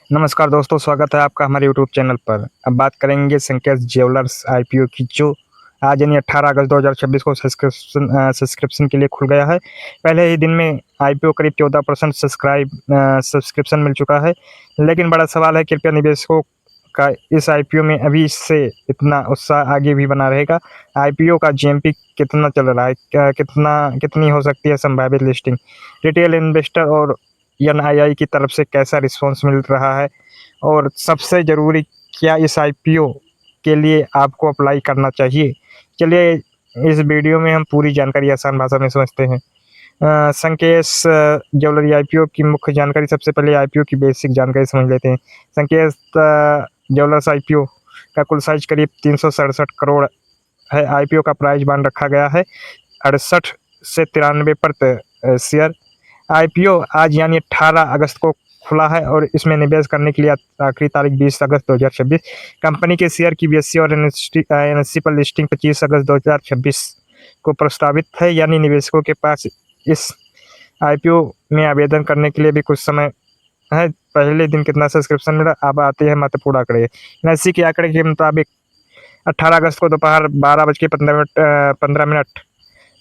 नमस्कार दोस्तों, स्वागत है आपका हमारे यूट्यूब चैनल पर। अब बात करेंगे संकेत ज्वेलर्स आईपीओ की, जो आज यानी 18 अगस्त 2026 को सब्सक्रिप्शन के लिए खुल गया है। पहले ही दिन में आईपीओ करीब 14% सब्सक्रिप्शन मिल चुका है। लेकिन बड़ा सवाल है, कृपया निवेशकों का इस आईपीओ में अभी से इतना उत्साह आगे भी बना रहेगा। आईपीओ का जीएमपी कितना चल रहा है, कितनी हो सकती है संभावित लिस्टिंग, रिटेल इन्वेस्टर और एनआईआई की तरफ से कैसा रिस्पॉन्स मिल रहा है, और सबसे ज़रूरी, क्या इस आईपीओ के लिए आपको अप्लाई करना चाहिए। चलिए इस वीडियो में हम पूरी जानकारी आसान भाषा में समझते हैं। संकेत ज्वेलरी आईपीओ की मुख्य जानकारी। सबसे पहले आईपीओ की बेसिक जानकारी समझ लेते हैं। संकेत ज्वेलर्स आईपीओ का कुल साइज करीब 367 करोड़ है। आईपीओ का प्राइस बांड रखा गया है 68 से 93 पर शेयर। आईपीओ आज यानी 18 अगस्त को खुला है और इसमें निवेश करने के लिए आखिरी तारीख 20 अगस्त 2026। कंपनी के शेयर की बीएसई और एनएससी पर लिस्टिंग 25 अगस्त 2026 को प्रस्तावित है, यानी निवेशकों के पास इस आईपीओ में आवेदन करने के लिए भी कुछ समय है। पहले दिन कितना सब्सक्रिप्शन मिला, अब आते हैं महत्वपूर्ण आंकड़े। एनएससी के आंकड़े के मुताबिक 18 अगस्त को दोपहर 12:15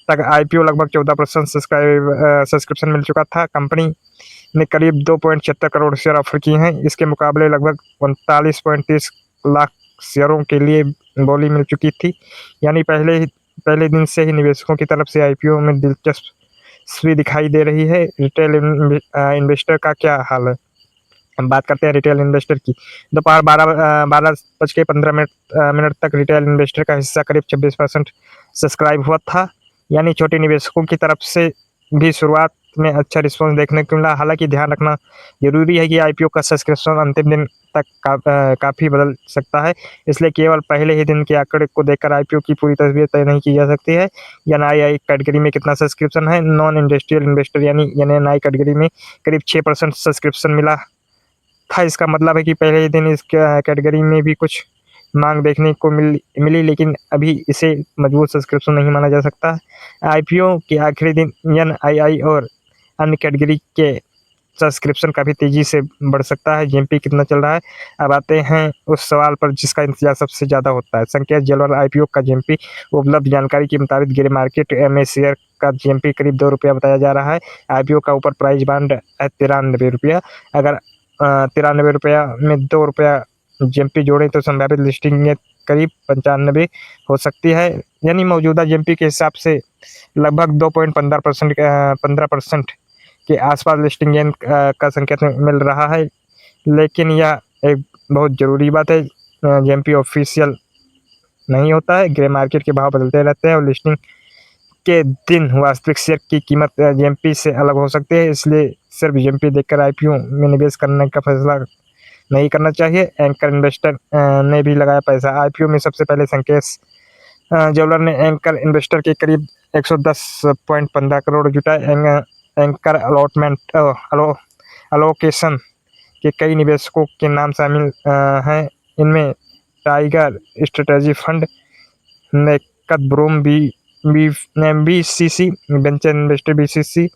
तक आईपीओ लगभग 14% सब्सक्रिप्शन मिल चुका था। कंपनी ने करीब 2.76 करोड़ शेयर ऑफर किए हैं। इसके मुकाबले लगभग 39.30 लाख शेयरों के लिए बोली मिल चुकी थी, यानी पहले दिन से ही निवेशकों की तरफ से आईपीओ में दिलचस्पी दिखाई दे रही है। रिटेल इन्वेस्टर का क्या हाल है, हम बात करते हैं रिटेल इन्वेस्टर की। दोपहर 12:15 तक रिटेल इन्वेस्टर का हिस्सा करीब 26% सब्सक्राइब हुआ था, यानी छोटे निवेशकों की तरफ से भी शुरुआत में अच्छा रिस्पॉन्स देखने को मिला। हालांकि ध्यान रखना जरूरी है कि आईपीओ का सब्सक्रिप्शन अंतिम दिन तक काफ़ी बदल सकता है, इसलिए केवल पहले ही दिन के आंकड़े को देखकर आईपीओ की पूरी तस्वीर तय नहीं की जा सकती है। एनआईआई कैटेगरी में कितना सब्सक्रिप्शन है। नॉन इंडस्ट्रियल इन्वेस्टर यानी एनएनआई कैटेगरी में करीब 6% सब्सक्रिप्शन मिला था। इसका मतलब है कि पहले ही दिन इस कैटेगरी में भी कुछ मांग देखने को मिली, लेकिन अभी इसे मजबूत सब्सक्रिप्शन नहीं माना जा सकता। आईपीओ के आखिरी दिन एनआईआई और अन्य कैटेगरी के सब्सक्रिप्शन काफ़ी तेज़ी से बढ़ सकता है। जीएमपी कितना चल रहा है, अब आते हैं उस सवाल पर जिसका इंतजार सबसे ज़्यादा होता है। संकेत ज्वेलर आईपीओ का जीएमपी। उपलब्ध जानकारी के मुताबिक ग्रे मार्केट में शेयर का जीएमपी करीब ₹2 बताया जा रहा है। आईपीओ का ऊपर प्राइस बांड है ₹93। अगर ₹93 में ₹2 जीएमपी जोड़ें तो संभावित लिस्टिंग में करीब 95 हो सकती है, यानी मौजूदा जीएमपी के हिसाब से लगभग 2.15% के आसपास लिस्टिंग गेन का संकेत मिल रहा है। लेकिन यह एक बहुत ज़रूरी बात है, जीएमपी ऑफिशियल नहीं होता है। ग्रे मार्केट के भाव बदलते रहते हैं और लिस्टिंग के दिन वास्तविक शेयर की कीमत जीएमपी से अलग हो सकती है, इसलिए सिर्फ जीएमपी देखकर आईपीओ में निवेश करने का फैसला नहीं करना चाहिए। एंकर इन्वेस्टर ने भी लगाया पैसा। आईपीओ में सबसे पहले संकेत ज्वेलर ने एंकर इन्वेस्टर के करीब 110.15 करोड़ जुटाए। एंकर अलोकेशन के कई निवेशकों के नाम शामिल हैं। इनमें टाइगर स्ट्रेटेजी फंड, नेकद ब्रूम बीसीसी वेंचर इन्वेस्टर बीसीसी,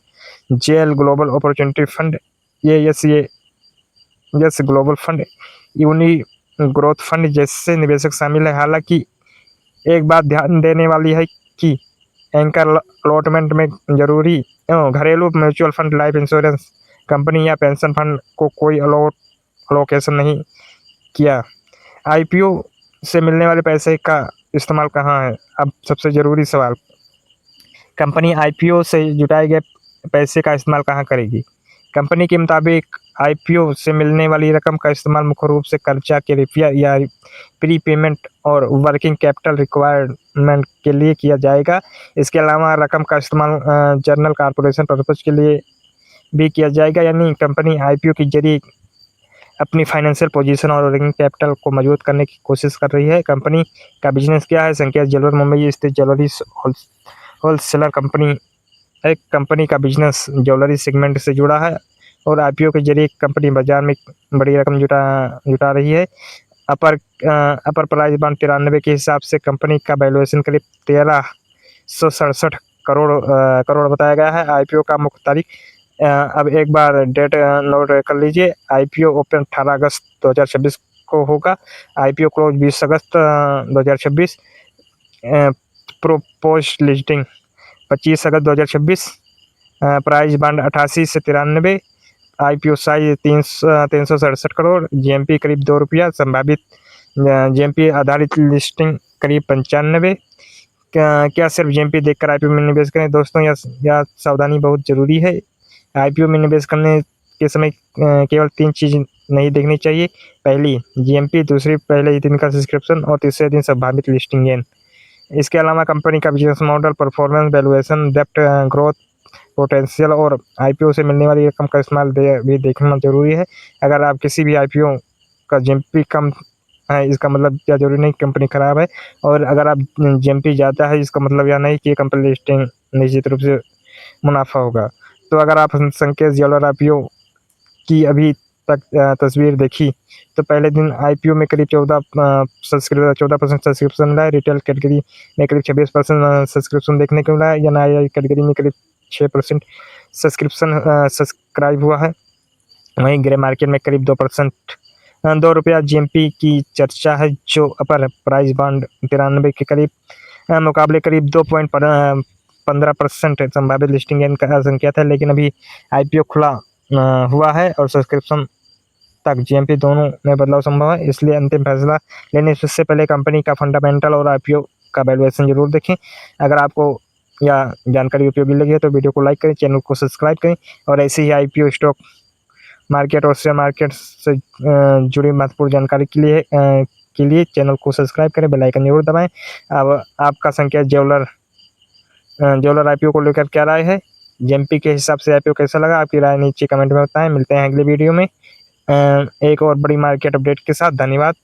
जेल ग्लोबल अपॉर्चुनिटी फंड, ये yes global fund, uni growth fund जैसे निवेशक शामिल है। हालांकि एक बात ध्यान देने वाली है कि एंकर अलॉटमेंट में जरूरी घरेलू mutual fund, life insurance company या पेंशन फंड को कोई अलोकेशन नहीं किया। आईपीओ से मिलने वाले पैसे का इस्तेमाल कहाँ है। अब सबसे ज़रूरी सवाल, कंपनी आईपीओ से जुटाए गए पैसे का इस्तेमाल कहाँ करेगी। कंपनी के मुताबिक आईपीओ से मिलने वाली रकम का इस्तेमाल मुख्य रूप से कर्जा के रिपेयर या प्री पेमेंट और वर्किंग कैपिटल रिक्वायरमेंट के लिए किया जाएगा। इसके अलावा रकम का इस्तेमाल जनरल कॉर्पोरेशन पर्पज के लिए भी किया जाएगा, यानी कंपनी आईपीओ के जरिए अपनी फाइनेंशियल पोजीशन और वर्किंग कैपिटल को मजबूत करने की कोशिश कर रही है। कंपनी का बिजनेस क्या है। संकेत ज्वेलर मुंबई स्थित ज्वेलरी होलसेलर कंपनी, एक कंपनी का बिजनेस ज्वेलरी सेगमेंट से जुड़ा है और आईपीओ के जरिए कंपनी बाजार में बड़ी रकम जुटा रही है। अपर प्राइस बांड 93 के हिसाब से कंपनी का वैल्यूएशन करीब 1367 करोड़ बताया गया है। आईपीओ का मुख्य तारीख अब एक बार डेट नोट कर लीजिए। आईपीओ ओपन 18 अगस्त 2026 को होगा। आईपीओ क्लोज 20 अगस्त 2026। प्रोपोज्ड लिस्टिंग 25 अगस्त 2026। प्राइस बांड 88 से 93। IPO size 367 crore. जीएमपी करीब ₹2। संभावित जीएमपी आधारित लिस्टिंग करीब 95। क्या सिर्फ जीएमपी देखकर आईपीओ में निवेश करें? दोस्तों, यह सावधानी बहुत ज़रूरी है। आईपीओ में निवेश करने के समय केवल 3 चीज़ नहीं देखनी चाहिए। पहली, जीएमपी, दूसरी, पहले ही दिन का सब्सक्रिप्शन, और तीसरे दिन संभावित लिस्टिंग गेन। इसके अलावा कंपनी का बिजनेस मॉडल, परफॉर्मेंस, वैल्यूएशन, डेप्ट, ग्रोथ पोटेंशियल और आईपीओ से मिलने वाली रकम का इस्तेमाल भी देखना ज़रूरी है। अगर आप किसी भी आईपीओ का जीएमपी कम है, इसका मतलब क्या ज़रूरी नहीं कंपनी खराब है, और अगर आप जीएमपी ज़्यादा है, इसका मतलब यह नहीं कि कंपनी लिस्टिंग निश्चित रूप से मुनाफा होगा। तो अगर आप संकेत ज्वेलर आईपीओ की अभी तक तस्वीर देखी, तो पहले दिन आईपीओ में करीब 14% सब्सक्रिप्शन मिला है। रिटेल कैटेगरी में करीब 26% सब्सक्रिप्शन देखने को मिला है। एनआईआई कैटेगरी में करीब 6% सब्सक्रिप्शन सब्सक्राइब हुआ है। वहीं ग्रे मार्केट में करीब 2% ₹2 जीएमपी की चर्चा है, जो अपर प्राइस बांड 93 के करीब मुकाबले करीब 2.15% संभावित लिस्टिंग गेन का संकेत है। लेकिन अभी आईपीओ खुला हुआ है और सब्सक्रिप्शन तक जीएमपी दोनों में बदलाव संभव है, इसलिए अंतिम फैसला लेने से पहले कंपनी का फंडामेंटल और आईपीओ का वैल्यूएशन जरूर देखें। अगर आपको यह जानकारी उपयोगी लगी है तो वीडियो को लाइक करें, चैनल को सब्सक्राइब करें, और ऐसे ही आईपीओ, स्टॉक मार्केट और शेयर मार्केट से जुड़ी महत्वपूर्ण जानकारी के लिए चैनल को सब्सक्राइब करें, बेल आइकन जरूर दबाएं। अब आपका संकेत ज्वेलर आईपीओ को लेकर क्या राय है? जीएमपी के हिसाब से आईपीओ कैसा लगा? आपकी राय नीचे कमेंट में बताएं। मिलते हैं अगले वीडियो में एक और बड़ी मार्केट अपडेट के साथ। धन्यवाद।